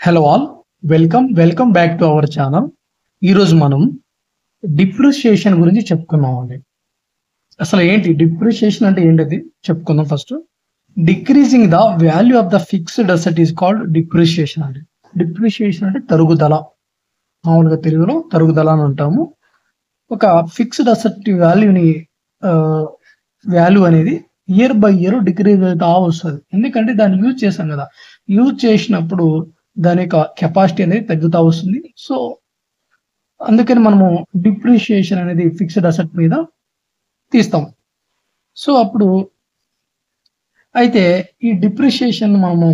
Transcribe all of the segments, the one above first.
Hello all welcome back to our channel. ఈరోజు మనం depreciation గురించి చెప్పుకున్నామండి. అసలు ఏంటి డిప్రిషియేషన్ అంటే ఏంటిది చెప్పుకుందాం. First decreasing the value of the fixed asset is called depreciation అండి. డిప్రిషియేషన్ అంటే తరుగుదల, మామూలుగా తెలుగులో తరుగుదల అని అంటాము. ఒక ఫిక్స్డ్ అసెట్ వాల్యూ అనేది ఇయర్ బై ఇయర్ డిక్రీజ్ అవుతా వస్తుంది. ఎందుకంటే దాన్ని యూజ్ చేసాం కదా, యూజ్ చేసినప్పుడు దాని యొక్క కెపాసిటీ అనేది తగ్గుతూ వస్తుంది. సో అందుకని మనము డిప్రిషియేషన్ అనేది ఫిక్స్డ్ అసెట్ మీద తీస్తాం. సో అప్పుడు అయితే ఈ డిప్రిషియేషన్ మనము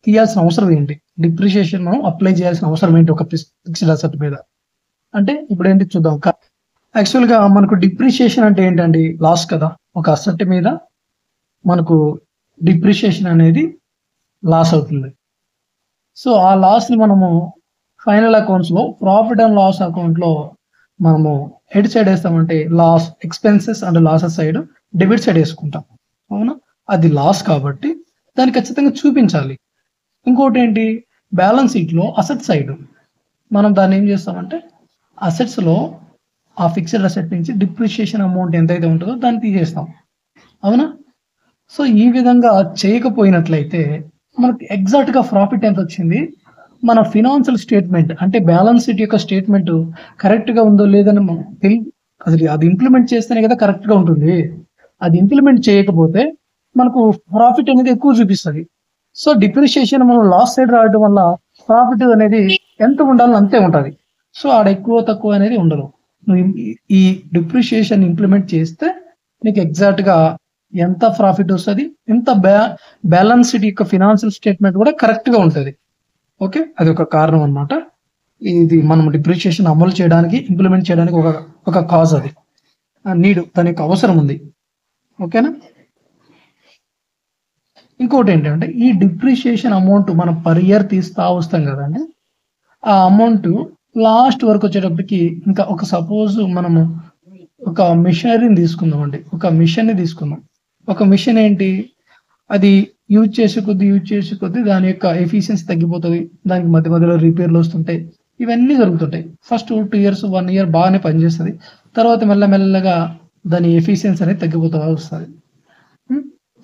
తీయాల్సిన అవసరం ఏంటి, డిప్రిషియేషన్ మనం అప్లై చేయాల్సిన అవసరం ఏంటి ఒక ఫిక్స్డ్ అసెట్ మీద అంటే ఇప్పుడు ఏంటి చూద్దాం. యాక్చువల్గా మనకు డిప్రిషియేషన్ అంటే ఏంటండి, లాస్ కదా. ఒక అసెట్ మీద మనకు డిప్రిషియేషన్ అనేది లాస్ అవుతుంది. సో ఆ లాస్ని మనము ఫైనల్ అకౌంట్స్లో ప్రాఫిట్ అండ్ లాస్ అకౌంట్లో మనము ఎటు సైడ్ వేస్తామంటే loss expenses and losses side debit side వేసుకుంటాం. అవునా, అది లాస్ కాబట్టి దాన్ని ఖచ్చితంగా చూపించాలి. ఇంకోటి ఏంటి, బ్యాలెన్స్ షీట్లో అసెట్ సైడ్ మనం దాన్ని ఏం చేస్తామంటే అసెట్స్లో ఆ ఫిక్స్డ్ అసెట్ నుంచి డిప్రిషియేషన్ అమౌంట్ ఎంతైతే ఉంటుందో దాన్ని తీసేస్తాం. అవునా, సో ఈ విధంగా చేయకపోయినట్లయితే మనకి ఎగ్జాక్ట్గా ప్రాఫిట్ ఎంత వచ్చింది, మన ఫినాన్షియల్ స్టేట్మెంట్ అంటే బ్యాలెన్స్ షీట్ యొక్క స్టేట్మెంట్ కరెక్ట్గా ఉందో లేదని అది ఇంప్లిమెంట్ చేస్తేనే కదా కరెక్ట్గా ఉంటుంది. అది ఇంప్లిమెంట్ చేయకపోతే మనకు ప్రాఫిట్ అనేది ఎక్కువ చూపిస్తుంది. సో డిప్రిషియేషన్ మనం లాస్ సైడ్ రావడం వల్ల ప్రాఫిట్ అనేది ఎంత ఉండాలో అంతే ఉంటుంది. సో ఆడ ఎక్కువ తక్కువ అనేది ఉండదు. నువ్వు ఈ డిప్రిషియేషన్ ఇంప్లిమెంట్ చేస్తే నీకు ఎగ్జాక్ట్గా ఎంత ప్రాఫిట్ వస్తుంది, ఎంత బ్యాలెన్స్ షీట్ యొక్క ఫినాన్షియల్ స్టేట్మెంట్ కూడా కరెక్ట్గా ఉంటుంది. ఓకే, అది ఒక కారణం అన్నమాట. ఇది మనం డిప్రిషియేషన్ అమలు చేయడానికి ఇంప్లిమెంట్ చేయడానికి ఒక కాజ్, అది నీడ్, దాని యొక్క అవసరం ఉంది. ఓకేనా. ఇంకోటి ఏంటంటే ఈ డిప్రిషియేషన్ అమౌంట్ మనం పర్ ఇయర్ తీస్తా వస్తాం కదండి, ఆ అమౌంట్ లాస్ట్ వరకు వచ్చేటప్పటికి ఇంకా ఒక సపోజ్ మనము ఒక మిషనరీని తీసుకుందామండి, ఒక మిషన్ని తీసుకుందాం. ఒక మిషన్ ఏంటి, అది యూజ్ చేసే కొద్దీ దాని యొక్క ఎఫిషియన్సీ తగ్గిపోతుంది, దానికి మధ్య మధ్యలో రిపేర్లు వస్తుంటాయి, ఇవన్నీ జరుగుతుంటాయి. ఫస్ట్ 2 years 1 year బాగానే పనిచేస్తుంది, తర్వాత మెల్లమెల్లగా దాని ఎఫిషియన్సీ అనేది తగ్గిపోతూ వస్తుంది.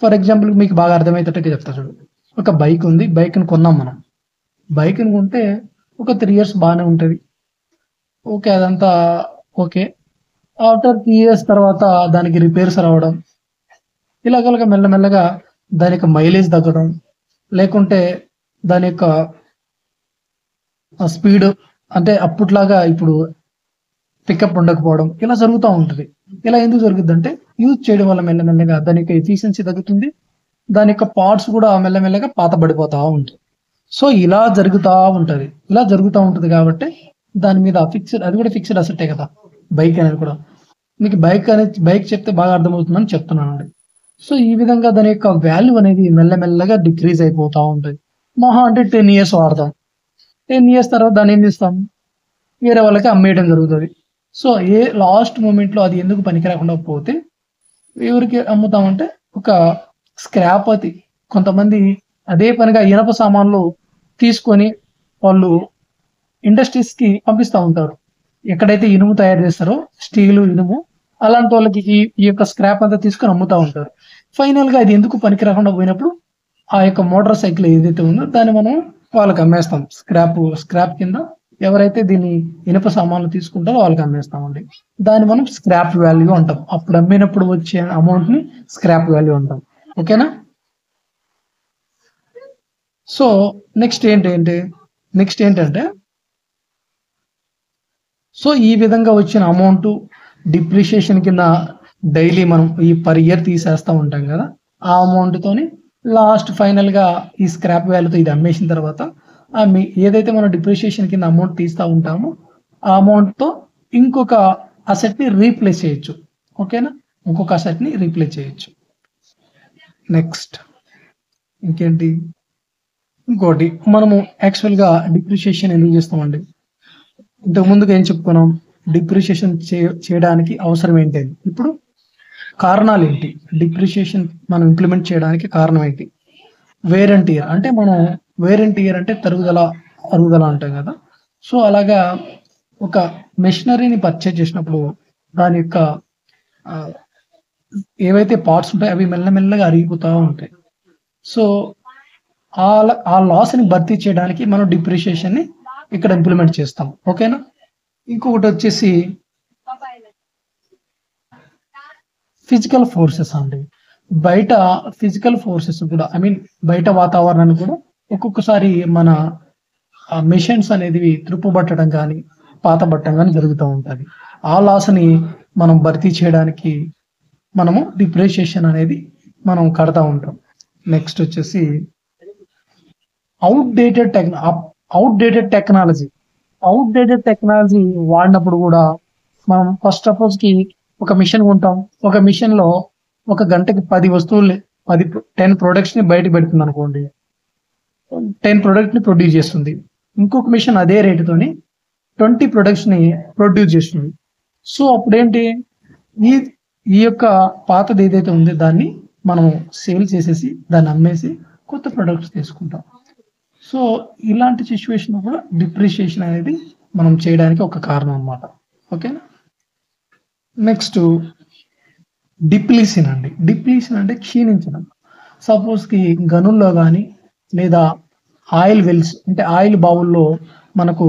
ఫర్ ఎగ్జాంపుల్ మీకు బాగా అర్థమయ్యేటట్టుగా చెప్తా చూడు. ఒక బైక్ ఉంది, బైక్ని కొన్నాం మనం. బైక్ని కొంటే ఒక 3 years బాగానే ఉంటుంది, ఓకే, అదంతా ఓకే. ఆఫ్టర్ 3 years తర్వాత దానికి రిపేర్స్ రావడం, ఇలాగ మెల్లమెల్లగా దాని యొక్క మైలేజ్ తగ్గడం, లేకుంటే దాని యొక్క స్పీడ్ అంటే అప్పట్లాగా ఇప్పుడు పికప్ ఉండకపోవడం, ఇలా జరుగుతూ ఉంటుంది. ఇలా ఎందుకు జరుగుతుంది అంటే యూజ్ చేయడం వల్ల మెల్లమెల్లగా దాని యొక్క ఎఫిషియన్సీ తగ్గుతుంది, దాని యొక్క పార్ట్స్ కూడా మెల్లమెల్లగా పాతబడిపోతూ ఉంటాయి. సో ఇలా జరుగుతూ ఉంటుంది కాబట్టి దాని మీద అది కూడా ఫిక్స్డ్ అసెట్టే కదా బైక్ అనేది కూడా. మీకు బైక్ చెప్తే బాగా అర్థమవుతుందని చెప్తున్నానండి. సో ఈ విధంగా దాని యొక్క వాల్యూ అనేది మెల్లమెల్లగా డిక్రీజ్ అయిపోతూ ఉంటుంది. మహా అంటే 10 years వాడతాం, 10 years తర్వాత దాన్ని ఏం చేస్తాం, వేరే వాళ్ళకి అమ్మేయడం జరుగుతుంది. సో లాస్ట్ మూమెంట్లో అది ఎందుకు పనికి రాకుండా పోతే ఎవరికి అమ్ముతామంటే ఒక స్క్రాప్ అది. కొంతమంది అదే పనిగా ఇనప సామాన్లు తీసుకొని వాళ్ళు ఇండస్ట్రీస్కి పంపిస్తూ ఉంటారు. ఎక్కడైతే ఇనుము తయారు చేస్తారో, స్టీలు, ఇనుము, అలాంటి వాళ్ళకి ఈ యొక్క స్క్రాప్ అంతా తీసుకొని అమ్ముతూ ఉంటారు. ఫైనల్గా ఇది ఎందుకు పనికి రాకుండా పోయినప్పుడు ఆ యొక్క మోటార్ సైకిల్ ఏదైతే ఉందో దాన్ని మనం వాళ్ళకి అమ్మేస్తాం. స్క్రాప్ కింద ఎవరైతే దీన్ని ఇనుప సామాన్లు తీసుకుంటారో వాళ్ళకి అమ్మేస్తామండి. దాన్ని మనం స్క్రాప్ వాల్యూ అంటాం. అప్పుడు అమ్మినప్పుడు వచ్చే అమౌంట్ని స్క్రాప్ వాల్యూ అంటాం. ఓకేనా. సో నెక్స్ట్ ఏంటంటే సో ఈ విధంగా వచ్చిన అమౌంట్ డిప్రిషియేషన్ కింద డైలీ మనం ఈ పర్ ఇయర్ తీసేస్తూ ఉంటాం కదా, ఆ అమౌంట్తోని లాస్ట్ ఫైనల్గా ఈ స్క్రాప్ వాల్యూతో ఇది అమ్మేసిన తర్వాత ఏదైతే మనం డిప్రిషియేషన్ కింద అమౌంట్ తీస్తూ ఉంటామో ఆ అమౌంట్తో ఇంకొక అసెట్ని రీప్లేస్ చేయొచ్చు. ఓకేనా, ఇంకొక అసెట్ని రీప్లేస్ చేయొచ్చు. నెక్స్ట్ ఇంకేంటి, ఇంకోటి మనము యాక్చువల్గా డిప్రిషియేషన్ ఎందుకు చేస్తామండి, ఇంతకు ముందుగా ఏం చెప్పుకున్నాం, డిప్రిషియేషన్ చేయడానికి అవసరం ఏంటి, ఇప్పుడు కారణాలు ఏంటి, డిప్రిషియేషన్ మనం ఇంప్లిమెంట్ చేయడానికి కారణం ఏంటి. వేర్ అండ్ టియర్ అంటే మనం వేర్ అండ్ టియర్ అంటే తరుగుదల, అరుగుదల అంటాం కదా. సో అలాగా ఒక మెషినరీని పర్చేజ్ చేసినప్పుడు దాని యొక్క ఏవైతే పార్ట్స్ ఉంటాయో అవి మెల్లమెల్లగా అరిగిపోతూ ఉంటాయి. సో ఆ లాస్ని భర్తీ చేయడానికి మనం డిప్రిషియేషన్ని ఇక్కడ ఇంప్లిమెంట్ చేస్తాం. ఓకేనా. ఇంకొకటి వచ్చేసి ఫిజికల్ ఫోర్సెస్ అండి. బయట ఫిజికల్ ఫోర్సెస్ కూడా, ఐ మీన్ బయట వాతావరణాన్ని కూడా ఒక్కొక్కసారి మన మిషన్స్ అనేది త్రుప్పుబట్టడం కానీ పాతబట్టడం కానీ జరుగుతూ ఉంటుంది. ఆ లాస్ని మనం భర్తీ చేయడానికి మనము డిప్రిషియేషన్ అనేది మనం కడతా ఉంటాం. నెక్స్ట్ వచ్చేసి అవుట్డేటెడ్ టెక్నాలజీ వాడినప్పుడు కూడా మనం ఫస్ట్ ఆఫ్ ఆల్ ఒక మిషన్ కొంటాం. ఒక మిషన్ లో ఒక గంటకి 10 వస్తువులు 10 ప్రొడక్ట్స్ ని బయట పెడుతుంది అనుకోండి, 10 ప్రొడక్ట్ ని ప్రొడ్యూస్ చేస్తుంది. ఇంకొక మిషన్ అదే రేటుతోని 20 ప్రొడక్ట్స్ ని ప్రొడ్యూస్ చేస్తుంది. సో అప్పుడు ఏంటి, ఈ యొక్క పాతది ఏదైతే ఉందో దాన్ని మనం సేల్ చేసేసి దాన్ని అమ్మేసి కొత్త ప్రొడక్ట్స్ తీసుకుంటాం. సో ఇలాంటి సిచ్యువేషన్ కూడా డిప్రిషియేషన్ అనేది మనం చేయడానికి ఒక కారణం అన్నమాట. ఓకేనా. నెక్స్ట్ డిప్లీషన్ అండి. డిప్లీషన్ అంటే క్షీణించడం. సపోజ్కి గనుల్లో కానీ లేదా ఆయిల్ వెల్స్ అంటే ఆయిల్ బావుల్లో మనకు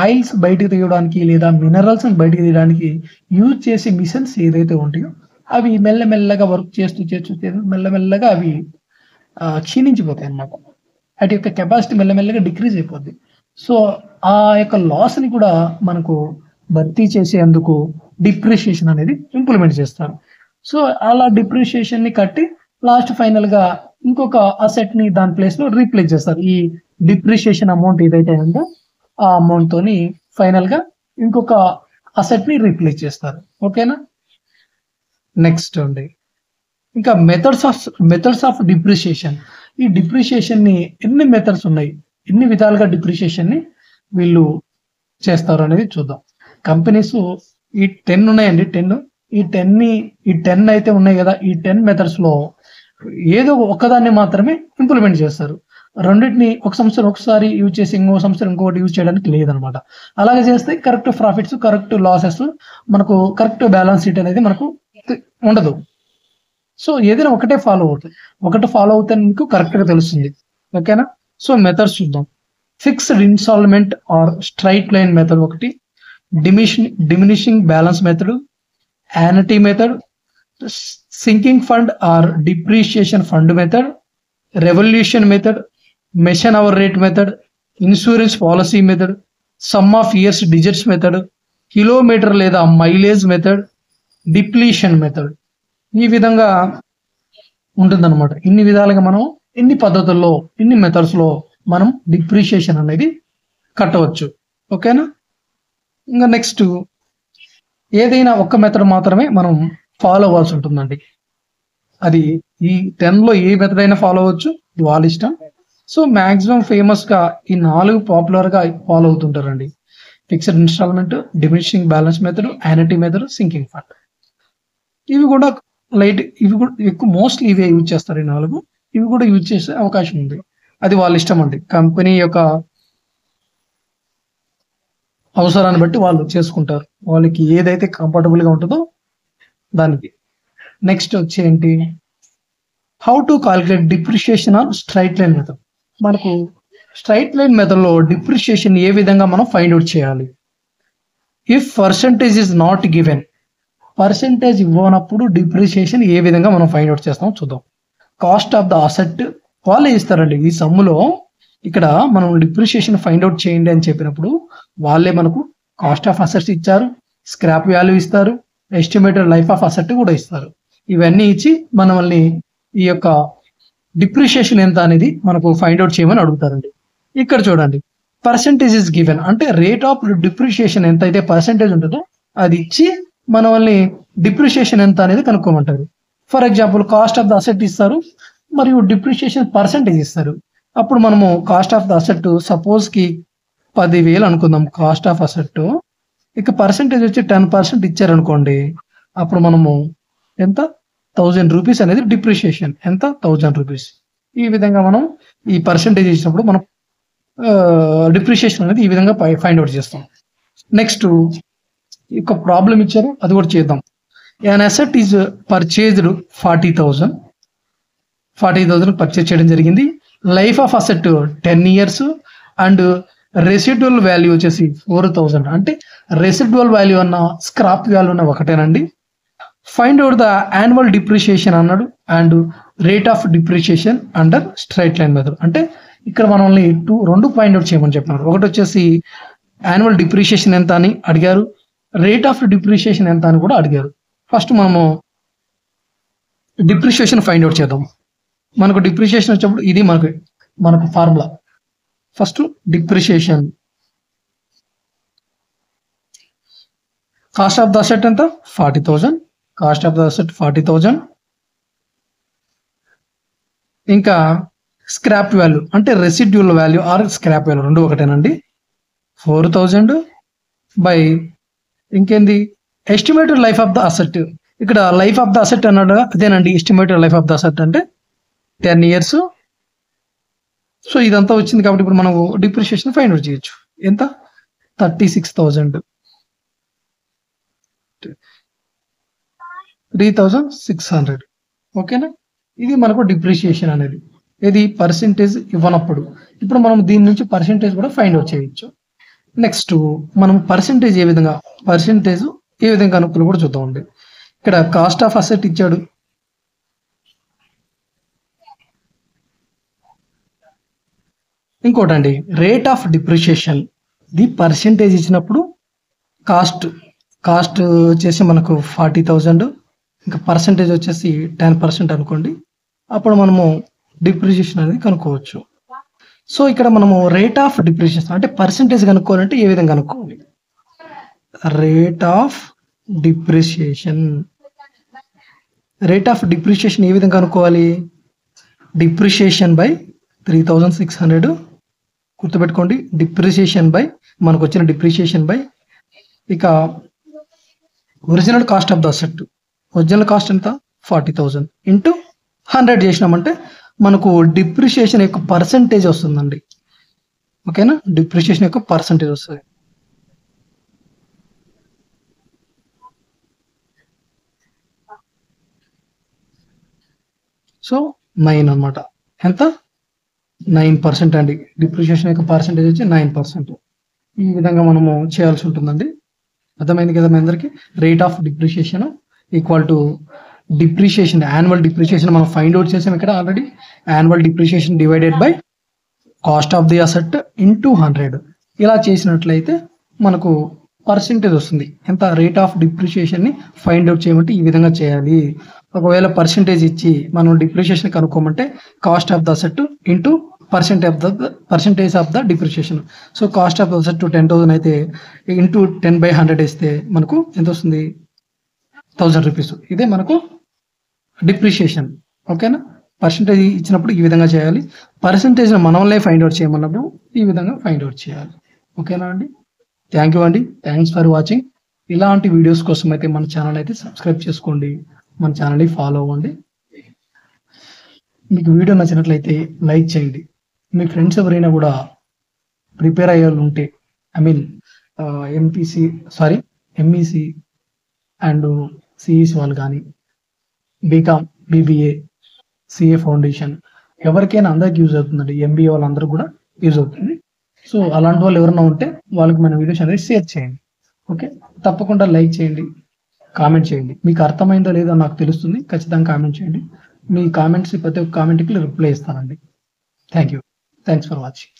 ఆయిల్స్ బయటకు తీయడానికి లేదా మినరల్స్ బయటకు తీయడానికి యూజ్ చేసే మిషన్స్ ఏదైతే ఉంటాయో అవి మెల్లమెల్లగా వర్క్ చేస్తూ మెల్లమెల్లగా అవి క్షీణించిపోతాయి అన్నమాట. వాటి యొక్క కెపాసిటీ మెల్లమెల్లగా డిక్రీజ్ అయిపోద్ది. సో ఆ యొక్క లాస్ని కూడా మనకు భర్తీ చేసేందుకు డిప్రిషియేషన్ అనేది ఇంప్లిమెంట్ చేస్తారు. సో అలా డిప్రిషియేషన్ ని కట్టి లాస్ట్ ఫైనల్ గా ఇంకొక అసెట్ ని దాని ప్లేస్ లో రీప్లేస్ చేస్తారు. ఈ డిప్రిషియేషన్ అమౌంట్ ఏదైతే ఉందో ఆ అమౌంట్ తోని ఫైనల్ గా ఇంకొక అసెట్ ని రీప్లేస్ చేస్తారు. ఓకేనా. నెక్స్ట్ అండి ఇంకా మెథడ్స్ ఆఫ్ డిప్రిషియేషన్. ఈ డిప్రిషియేషన్ ని ఎన్ని మెథడ్స్ ఉన్నాయి, ఎన్ని విధాలుగా డిప్రిషియేషన్ ని వీళ్ళు చేస్తారు అనేది చూద్దాం. కంపెనీస్ ఈ 10 ఉన్నాయండి. 10 అయితే ఉన్నాయి కదా. ఈ 10 మెథడ్స్ లో ఏదో ఒకదాన్ని మాత్రమే ఇంప్లిమెంట్ చేస్తారు. రెండింటిని ఒక సంవత్సరం ఒకసారి యూజ్ చేసి ఇంకో సంవత్సరం ఇంకొకటి యూజ్ చేయడానికి లేదనమాట. అలాగే చేస్తే కరెక్ట్ ప్రాఫిట్స్, కరెక్ట్ లాసెస్, మనకు కరెక్ట్ బ్యాలెన్స్ షీట్ అనేది మనకు ఉండదు. సో ఏదైనా ఒకటే ఫాలో అవుతే మీకు కరెక్ట్ గా తెలుస్తుంది. ఓకేనా. సో మెథడ్స్ చూద్దాం. Fixed instalment or straight line method ఒకటి, diminishing balance method, annuity method, sinking fund or depreciation fund method, revaluation method, machine hour rate method, insurance policy method, sum of years digits method, kilometre లేదా mileage method, depletion method. ఈ విధంగా ఉంటుందన్నమాట. ఇన్ని విధాలుగా మనం ఇన్ని పద్ధతుల్లో ఇన్ని మెథడ్స్ లో మనం డిప్రిషియేషన్ అనేది కట్టవచ్చు. ఓకేనా. ఇంకా నెక్స్ట్ ఏదైనా ఒక్క మెథడ్ మాత్రమే మనం ఫాలో అవ్వాల్సి ఉంటుందండి. అది ఈ 10 లో ఏ మెథడ్ అయినా ఫాలో అవ్వచ్చు, ఇది వాళ్ళ ఇష్టం. సో మాక్సిమం ఫేమస్ గా ఈ 4 పాపులర్ గా ఫాలో అవుతుంటారండి. Fixed instalment, diminishing balance method, annuity method, sinking fund. ఇవి కూడా ఇవి కూడా ఎక్కువ మోస్ట్లీ ఇవే యూజ్ చేస్తారు. ఈ 4 ఇవి కూడా యూజ్ చేసే అవకాశం ఉంది. అది వాళ్ళ ఇష్టం అండి. కంపెనీ యొక్క అవసరాన్ని బట్టి వాళ్ళు చేసుకుంటారు, వాళ్ళకి ఏదైతే కంఫర్టబుల్ గా ఉంటుందో దానికి. నెక్స్ట్ వచ్చి ఏంటి, how to calculate depreciation on straight line method. మనకు స్ట్రైట్ లైన్ మెథడ్ లో డిప్రిషియేషన్ ఏ విధంగా మనం ఫైండ్ అవుట్ చేయాలి. If percentage is not given, percentage ఇవ్వనప్పుడు డిప్రిషియేషన్ ఏ విధంగా మనం ఫైండ్ అవుట్ చేస్తామో చూద్దాం. కాస్ట్ ఆఫ్ ద అసెట్ వాళ్ళే ఇస్తారండి. ఈ సమ్ములో ఇక్కడ మనం డిప్రిషియేషన్ ఫైండ్ అవుట్ చేయండి అని చెప్పినప్పుడు వాళ్ళే మనకు కాస్ట్ ఆఫ్ అసెట్స్ ఇచ్చారు, స్క్రాప్ వాల్యూ ఇస్తారు, ఎస్టిమేటెడ్ లైఫ్ ఆఫ్ అసెట్ కూడా ఇస్తారు. ఇవన్నీ ఇచ్చి మనల్ని ఈ యొక్క డిప్రిషియేషన్ ఎంత అనేది మనకు ఫైండ్ అవుట్ చేయమని అడుగుతారండి. ఇక్కడ చూడండి, పర్సెంటేజ్ ఇస్ గివెన్ అంటే రేట్ ఆఫ్ డిప్రిషియేషన్ ఎంత అయితే పర్సెంటేజ్ ఉంటుందో అది ఇచ్చి మనల్ని డిప్రిషియేషన్ ఎంత అనేది కనుక్కోమంటారు. For example cost of the asset ఇస్తారు మరియు డిప్రిషియేషన్ పర్సెంటేజ్ ఇస్తారు. అప్పుడు మనము cost of the asset suppose కి 10,000 అనుకుందాం కాస్ట్ ఆఫ్ అసెట్. ఇక పర్సెంటేజ్ వచ్చి 10% ఇచ్చారనుకోండి, అప్పుడు మనము ఎంత 1000 రూపీస్ అనేది డిప్రిషియేషన్ ఎంత 1000 రూపీస్. ఈ విధంగా మనం ఈ పర్సెంటేజ్ ఇచ్చినప్పుడు మనం డిప్రిషియేషన్ అనేది ఈ విధంగా ఫైండ్ అవుట్ చేస్తాం. నెక్స్ట్ ఒక ప్రాబ్లం ఇచ్చారు, అది కూడా చేద్దాం. an asset is purchased 40,000 purchase చేయడం జరిగింది. Life of asset 10 years and residual value వచ్చేసి 4,000. అంటే రెసిడ్యువల్ వాల్యూ అన్న స్క్రాప్ వాల్యూ అన్న ఒకటేనండి. Find out the annual depreciation అన్నాడు and rate of depreciation under straight line method. అంటే ఇక్కడ మనల్ని రెండు ఫైండ్ అవుట్ చేయమని చెప్పినారు. ఒకటి వచ్చేసి యాన్యువల్ డిప్రిషియేషన్ ఎంత అని అడిగారు, రేట్ ఆఫ్ డిప్రిషియేషన్ ఎంత అని కూడా అడిగారు. ఫస్ట్ మనము డిప్రిషియేషన్ ఫైండ్ అవుట్ చేద్దాం. మనకు డిప్రిషియేషన్ వచ్చినప్పుడు ఇది మనకు formula. First depreciation, cost of the asset ఎంత 40,000, కాస్ట్ ఆఫ్ ద అసెట్ 40,000. ఇంకా స్క్రాప్ వాల్యూ అంటే residual value or scrap value రెండు ఒకటేనండి. 4,000 బై ఇంకేంది estimated life of the asset. ఇక్కడ లైఫ్ ఆఫ్ ద అసెట్ అన్నాడు, అదేనండి estimated life of the asset అంటే 10 years. సో ఇదంతా వచ్చింది కాబట్టి ఇప్పుడు మనం డిప్రిషియేషన్ ఫైండ్ అవుట్ చేయొచ్చు. ఎంత 36,000, 3,600. ఓకేనా, ఇది మనకు డిప్రిషియేషన్ అనేది. ఇది పర్సెంటేజ్ ఇవ్వనప్పుడు. ఇప్పుడు మనం దీని నుంచి పర్సెంటేజ్ కూడా ఫైండ్ అవుట్ చేయొచ్చు. నెక్స్ట్ మనం పర్సెంటేజ్ ఏ విధంగా కనుక్కోవాలో కూడా చూద్దామండి. ఇక్కడ కాస్ట్ ఆఫ్ అసెట్ ఇచ్చాడు, ఇంకోటండి rate of depreciation. The percentage ఇచ్చినప్పుడు కాస్ట్ వచ్చేసి మనకు 40,000, ఇంకా పర్సెంటేజ్ వచ్చేసి 10% అనుకోండి. అప్పుడు మనము డిప్రిషియేషన్ అనేది కనుక్కోవచ్చు. సో ఇక్కడ మనము రేట్ ఆఫ్ డిప్రిషియేషన్ అంటే పర్సెంటేజ్ కనుక్కోవాలంటే ఏ విధంగా కనుక్కోవాలి? రేట్ ఆఫ్ డిప్రిషియేషన్ ఏ విధంగా కనుక్కోవాలి? Depreciation by 3,600. గుర్తుపెట్టుకోండి, డిప్రిషియేషన్ బై మనకు వచ్చిన డిప్రిషియేషన్ బై ఇక original cost of the asset. Original cost ఎంత 40,000 ఇంటూ 100 చేసినామంటే మనకు డిప్రిషియేషన్ యొక్క పర్సెంటేజ్ వస్తుందండి. ఓకేనా, డిప్రిషియేషన్ యొక్క పర్సెంటేజ్ వస్తుంది. సో 9 అనమాట. ఎంత 9% అండి. డిప్రిషియేషన్ యొక్క పర్సెంటేజ్ వచ్చి 9%. ఈ విధంగా మనము చేయాల్సి ఉంటుందండి. అర్థమైంది కదా మీ అందరికీ? Rate of depreciation equal to depreciation, annual depreciation మనం ఫైండ్ అవుట్ చేసాం ఇక్కడ already. Annual depreciation divided by cost of the asset into 100. ఇలా చేసినట్లయితే మనకు పర్సెంటేజ్ వస్తుంది. ఎంత? రేట్ ఆఫ్ డిప్రిషియేషన్ ని ఫైండ్ అవుట్ చేయమంటే ఈ విధంగా చేయాలి. ఒకవేళ పర్సెంటేజ్ ఇచ్చి మనం డిప్రిషియేషన్ కనుక్కోమంటే cost of the asset into percentage of the depreciation. So cost of the asset 10,000 అయితే ఇంటూ 10/100 వేస్తే మనకు ఎంత వస్తుంది? 1,000 రూపీస్. ఇదే మనకు డిప్రిషియేషన్. ఓకేనా, పర్సెంటేజ్ ఇచ్చినప్పుడు ఈ విధంగా చేయాలి. పర్సెంటేజ్ మనల్నే ఫైండ్ అవుట్ చేయమన్నప్పుడు ఈ విధంగా ఫైండ్ అవుట్ చేయాలి. ఓకేనా అండి? థ్యాంక్ యూ అండి. Thanks for watching. ఇలాంటి వీడియోస్ కోసం అయితే మన ఛానల్ అయితే సబ్స్క్రైబ్ చేసుకోండి, మన ఛానల్ని ఫాలో అవ్వండి. మీకు వీడియో నచ్చినట్లయితే లైక్ చేయండి. మీ ఫ్రెండ్స్ ఎవరైనా కూడా ప్రిపేర్ అయ్యే వాళ్ళు ఉంటే, ఎంఈసి అండ్ సిఈసి వాళ్ళు కానీ, బీకామ్, బీబీఏ, సిఏ ఫౌండేషన్ ఎవరికైనా అందరికి యూజ్ అవుతుందండి. ఎంబీఏ వాళ్ళందరూ కూడా యూజ్ అవుతుంది. సో అలాంటి వాళ్ళు ఎవరైనా ఉంటే వాళ్ళకి మన వీడియోస్ అనేది షేర్ చేయండి. ఓకే, తప్పకుండా లైక్ చేయండి, కామెంట్ చేయండి. మీకు అర్థమైందో లేదో నాకు తెలుస్తుంది, ఖచ్చితంగా కామెంట్ చేయండి. మీ కామెంట్స్ ప్రతి ఒక్క కామెంట్కి రిప్లై ఇస్తానండి. Thank you. Thanks for watching.